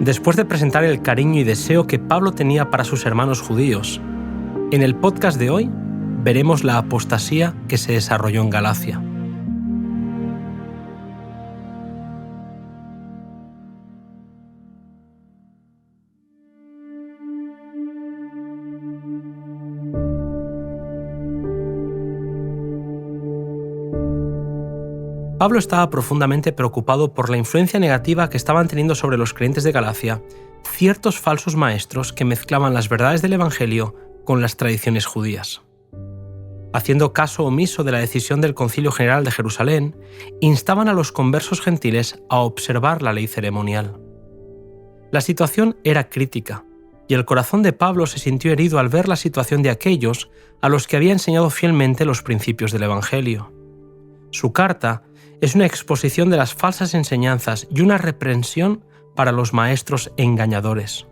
Después de presentar el cariño y deseo que Pablo tenía para sus hermanos judíos, en el podcast de hoy veremos la apostasía que se desarrolló en Galacia. Pablo estaba profundamente preocupado por la influencia negativa que estaban teniendo sobre los creyentes de Galacia ciertos falsos maestros que mezclaban las verdades del Evangelio con las tradiciones judías. Haciendo caso omiso de la decisión del Concilio General de Jerusalén, instaban a los conversos gentiles a observar la ley ceremonial. La situación era crítica, y el corazón de Pablo se sintió herido al ver la situación de aquellos a los que había enseñado fielmente los principios del Evangelio. Su carta es una exposición de las falsas enseñanzas y una reprensión para los maestros engañadores.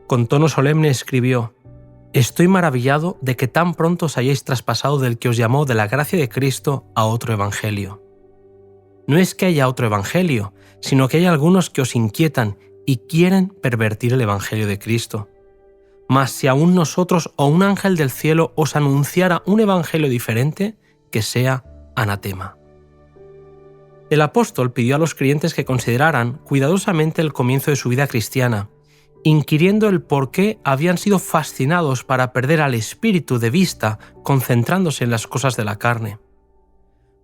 Con tono solemne escribió: «Estoy maravillado de que tan pronto os hayáis traspasado del que os llamó de la gracia de Cristo a otro evangelio. No es que haya otro evangelio, sino que hay algunos que os inquietan y quieren pervertir el evangelio de Cristo. Mas si aún nosotros o un ángel del cielo os anunciara un evangelio diferente, que sea anatema». El apóstol pidió a los creyentes que consideraran cuidadosamente el comienzo de su vida cristiana, inquiriendo el por qué habían sido fascinados para perder al espíritu de vista concentrándose en las cosas de la carne.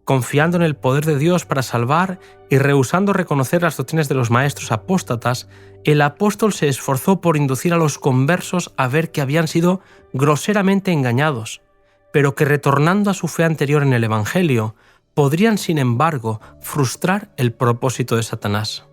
Confiando en el poder de Dios para salvar y rehusando reconocer las doctrinas de los maestros apóstatas, el apóstol se esforzó por inducir a los conversos a ver que habían sido groseramente engañados, pero que retornando a su fe anterior en el Evangelio, podrían, sin embargo, frustrar el propósito de Satanás.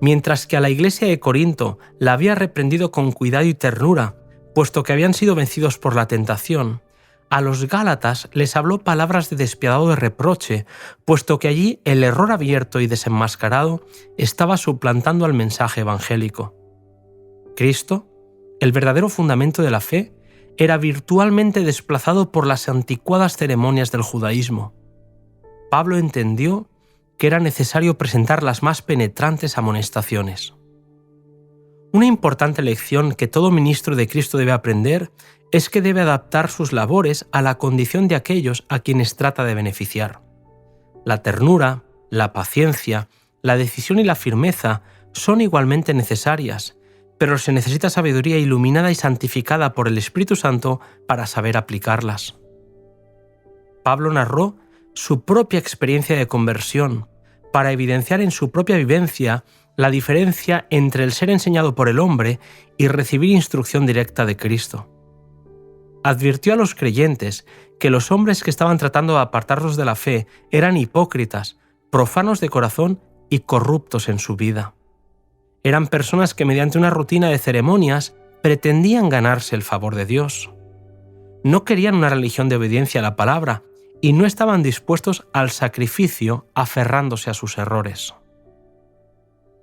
Mientras que a la iglesia de Corinto la había reprendido con cuidado y ternura, puesto que habían sido vencidos por la tentación, a los Gálatas les habló palabras de despiadado de reproche, puesto que allí el error abierto y desenmascarado estaba suplantando al mensaje evangélico. Cristo, el verdadero fundamento de la fe, era virtualmente desplazado por las anticuadas ceremonias del judaísmo. Pablo entendió que era necesario presentar las más penetrantes amonestaciones. Una importante lección que todo ministro de Cristo debe aprender es que debe adaptar sus labores a la condición de aquellos a quienes trata de beneficiar. La ternura, la paciencia, la decisión y la firmeza son igualmente necesarias, pero se necesita sabiduría iluminada y santificada por el Espíritu Santo para saber aplicarlas. Pablo narró su propia experiencia de conversión para evidenciar en su propia vivencia la diferencia entre el ser enseñado por el hombre y recibir instrucción directa de Cristo. Advirtió a los creyentes que los hombres que estaban tratando de apartarlos de la fe eran hipócritas, profanos de corazón y corruptos en su vida. Eran personas que mediante una rutina de ceremonias pretendían ganarse el favor de Dios. No querían una religión de obediencia a la palabra y no estaban dispuestos al sacrificio aferrándose a sus errores.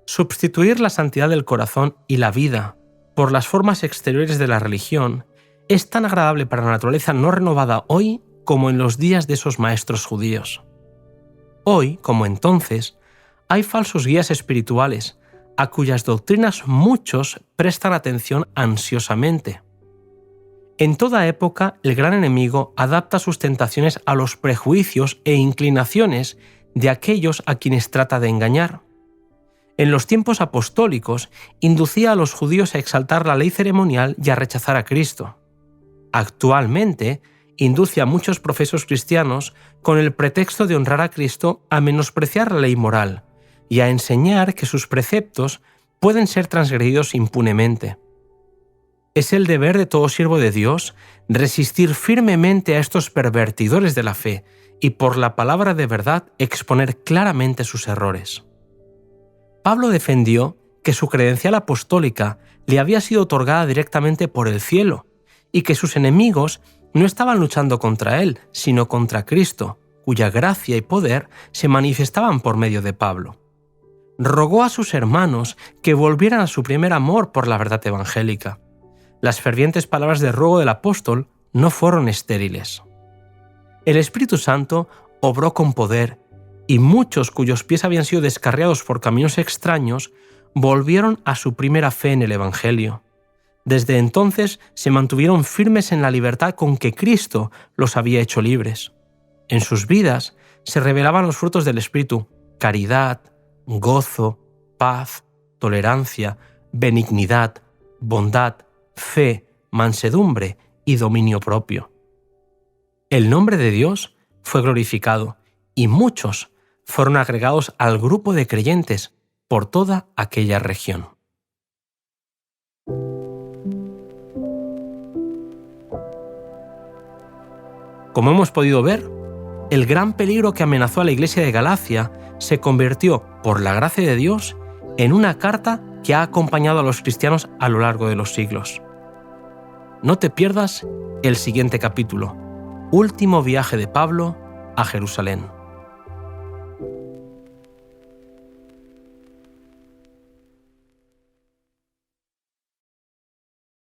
Sustituir la santidad del corazón y la vida por las formas exteriores de la religión es tan agradable para la naturaleza no renovada hoy como en los días de esos maestros judíos. Hoy, como entonces, hay falsos guías espirituales a cuyas doctrinas muchos prestan atención ansiosamente. En toda época, el gran enemigo adapta sus tentaciones a los prejuicios e inclinaciones de aquellos a quienes trata de engañar. En los tiempos apostólicos, inducía a los judíos a exaltar la ley ceremonial y a rechazar a Cristo. Actualmente, induce a muchos profesos cristianos, con el pretexto de honrar a Cristo, a menospreciar la ley moral y a enseñar que sus preceptos pueden ser transgredidos impunemente. Es el deber de todo siervo de Dios resistir firmemente a estos pervertidores de la fe y por la palabra de verdad exponer claramente sus errores. Pablo defendió que su credencial apostólica le había sido otorgada directamente por el cielo y que sus enemigos no estaban luchando contra él, sino contra Cristo, cuya gracia y poder se manifestaban por medio de Pablo. Rogó a sus hermanos que volvieran a su primer amor por la verdad evangélica. Las fervientes palabras de ruego del apóstol no fueron estériles. El Espíritu Santo obró con poder y muchos cuyos pies habían sido descarriados por caminos extraños volvieron a su primera fe en el Evangelio. Desde entonces se mantuvieron firmes en la libertad con que Cristo los había hecho libres. En sus vidas se revelaban los frutos del Espíritu: caridad, gozo, paz, tolerancia, benignidad, bondad, fe, mansedumbre y dominio propio. El nombre de Dios fue glorificado y muchos fueron agregados al grupo de creyentes por toda aquella región. Como hemos podido ver, el gran peligro que amenazó a la iglesia de Galacia se convirtió, por la gracia de Dios, en una carta que ha acompañado a los cristianos a lo largo de los siglos. No te pierdas el siguiente capítulo: Último viaje de Pablo a Jerusalén.